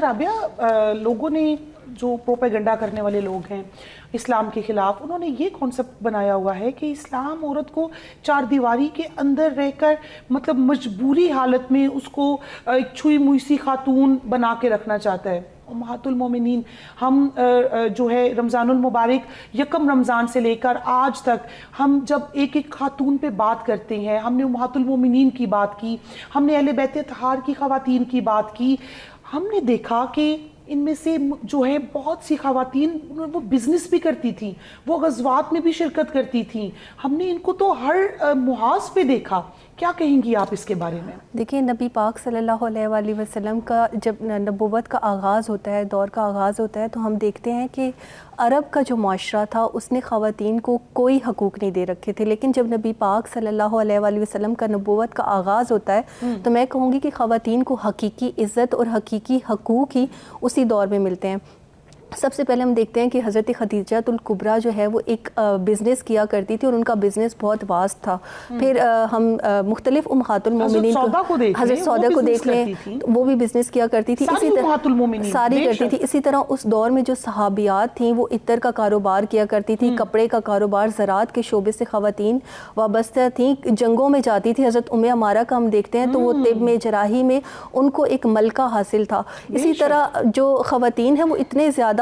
رابعہ، لوگوں نے جو پروپیگنڈا کرنے والے لوگ ہیں اسلام کے خلاف، انہوں نے یہ کانسیپٹ بنایا ہوا ہے کہ اسلام عورت کو چار دیواری کے اندر رہ کر مطلب مجبوری حالت میں اس کو ایک چھوئی موئی سی خاتون بنا کے رکھنا چاہتا ہے۔ امہات المومنین، ہم جو ہے رمضان المبارک یکم رمضان سے لے کر آج تک ہم جب ایک ایک خاتون پہ بات کرتے ہیں، ہم نے امہات المومنین کی بات کی، ہم نے اہل بیت اطہار کی خواتین کی بات کی، ہم نے دیکھا کہ ان میں سے جو ہے بہت سی خواتین وہ بزنس بھی کرتی تھیں، وہ غزوات میں بھی شرکت کرتی تھیں، ہم نے ان کو تو ہر محاذ پہ دیکھا۔ کیا کہیں گی آپ اس کے بارے میں؟ دیکھیں، نبی پاک صلی اللہ علیہ وآلہ وسلم کا جب نبوت کا آغاز ہوتا ہے، دور کا آغاز ہوتا ہے، تو ہم دیکھتے ہیں کہ عرب کا جو معاشرہ تھا اس نے خواتین کو کوئی حقوق نہیں دے رکھے تھے، لیکن جب نبی پاک صلی اللہ علیہ وآلہ وسلم کا نبوت کا آغاز ہوتا ہے تو میں کہوں گی کہ خواتین کو حقیقی عزت اور حقیقی حقوق ہی اسی دور میں ملتے ہیں۔ سب سے پہلے ہم دیکھتے ہیں کہ حضرت خدیجہ الکبریٰ جو ہے وہ ایک بزنس کیا کرتی تھی اور ان کا بزنس بہت واسٹ تھا۔ پھر ہم مختلف امہات المومنین حضرت سودا کو دیکھ لیں، وہ بھی بزنس کیا کرتی تھی، اسی طرح ساری کرتی تھی۔ اسی طرح اس دور میں جو صحابیات تھیں وہ عطر کا کاروبار کیا کرتی تھی، کپڑے کا کاروبار، زراعت کے شعبے سے خواتین وابستہ تھیں، جنگوں میں جاتی تھی۔ حضرت عمارہ کا ہم دیکھتے ہیں تو وہ طب میں، جراحی میں ان کو ایک ملکہ حاصل تھا۔ اسی طرح جو خواتین ہیں وہ اتنے زیادہ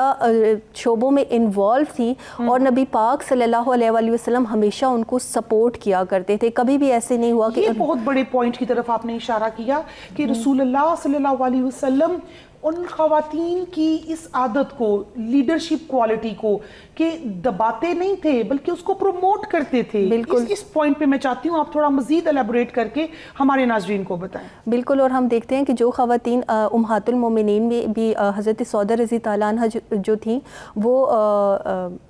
شعبوں میں انوالو تھی اور نبی پاک صلی اللہ علیہ وآلہ وسلم ہمیشہ ان کو سپورٹ کیا کرتے تھے، کبھی بھی ایسے نہیں ہوا کہ یہ بہت بڑے پوائنٹ کی طرف آپ نے اشارہ کیا کہ رسول اللہ صلی اللہ علیہ وسلم ان خواتین کی اس عادت کو، لیڈرشپ کوالٹی کو کہ دباتے نہیں تھے بلکہ اس کو پروموٹ کرتے تھے۔ بالکل اس پوائنٹ پہ میں چاہتی ہوں آپ تھوڑا مزید ایلیبوریٹ کر کے ہمارے ناظرین کو بتائیں۔ بالکل، اور ہم دیکھتے ہیں کہ جو خواتین امہات المومنین میں بھی حضرت سودا رضی تعالیٰ عنہ جو تھیں وہ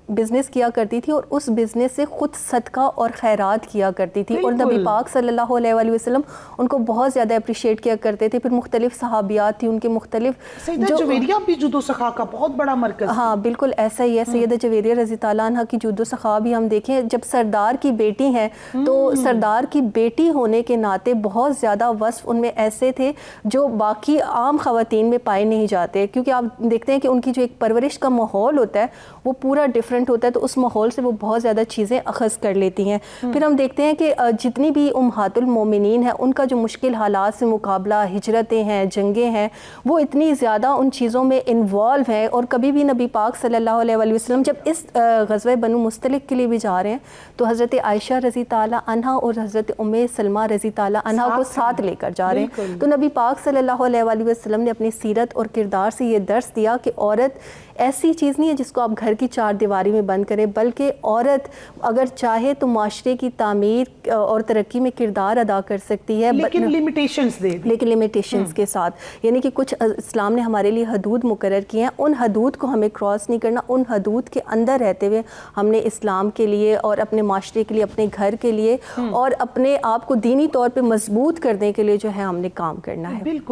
بزنس کیا کرتی تھی اور اس بزنس سے خود صدقہ اور خیرات کیا کرتی تھی، اور نبی پاک صلی اللہ علیہ وآلہ وسلم ان کو بہت زیادہ اپریشیٹ کیا کرتے تھے۔ پھر مختلف صحابیات تھیں، ان کے مختلف سیدہ جویریہ بھی جود و سخا کا بہت بڑا مرکز۔ ہاں بالکل ایسا ہی ہے، سیدہ جویریہ رضی تعالیٰ عنہ کی جود و سخا بھی ہم دیکھیں، جب سردار کی بیٹی ہیں تو سردار کی بیٹی ہونے کے ناطے بہت زیادہ وصف ان میں ایسے تھے جو باقی عام خواتین میں پائے نہیں جاتے، کیونکہ آپ دیکھتے ہیں کہ ان کی جو ایک پرورش کا ماحول ہوتا ہے وہ پورا ڈیفرنٹ ہوتا ہے، تو اس ماحول سے وہ بہت زیادہ چیزیں اخذ کر لیتی ہیں۔ پھر ہم دیکھتے ہیں کہ جتنی بھی امہات المومنین ہیں ان کا جو مشکل حالات سے مقابلہ، ہجرتیں ہیں، جنگیں ہیں، وہ اتنی زیادہ ان چیزوں میں انوالو ہیں، اور کبھی بھی نبی پاک صلی اللہ علیہ وآلہ وسلم جب اس غزوہ بنو مستلق کے لیے بھی جا رہے ہیں تو حضرت عائشہ رضی تعالیٰ عنہ اور حضرت سلمہ رضی تعالیٰ عنہ کو ساتھ لے کر جا رہے ہیں۔ تو نبی پاک صلی اللہ علیہ وآلہ وسلم نے اپنی سیرت اور کردار سے یہ درس دیا کہ عورت ایسی چیز نہیں ہے جس کو آپ گھر کی چار دیواری میں بند کریں، بلکہ عورت اگر چاہے تو معاشرے کی تعمیر اور ترقی میں کردار ادا کر سکتی ہے، لیکن لیمیٹیشنز دے دیں، لیکن لیمیٹیشنز کے ساتھ، یعنی کہ کچھ اسلام نے ہمارے لیے حدود مقرر کی ہیں، ان حدود کو ہمیں کراس نہیں کرنا، ان حدود کے اندر رہتے ہوئے ہم نے اسلام کے لیے اور اپنے معاشرے کے لیے، اپنے گھر کے لیے اور اپنے آپ کو دینی طور پہ مضبوط کرنے کے لیے جو ہے ہم نے کام کرنا ہے۔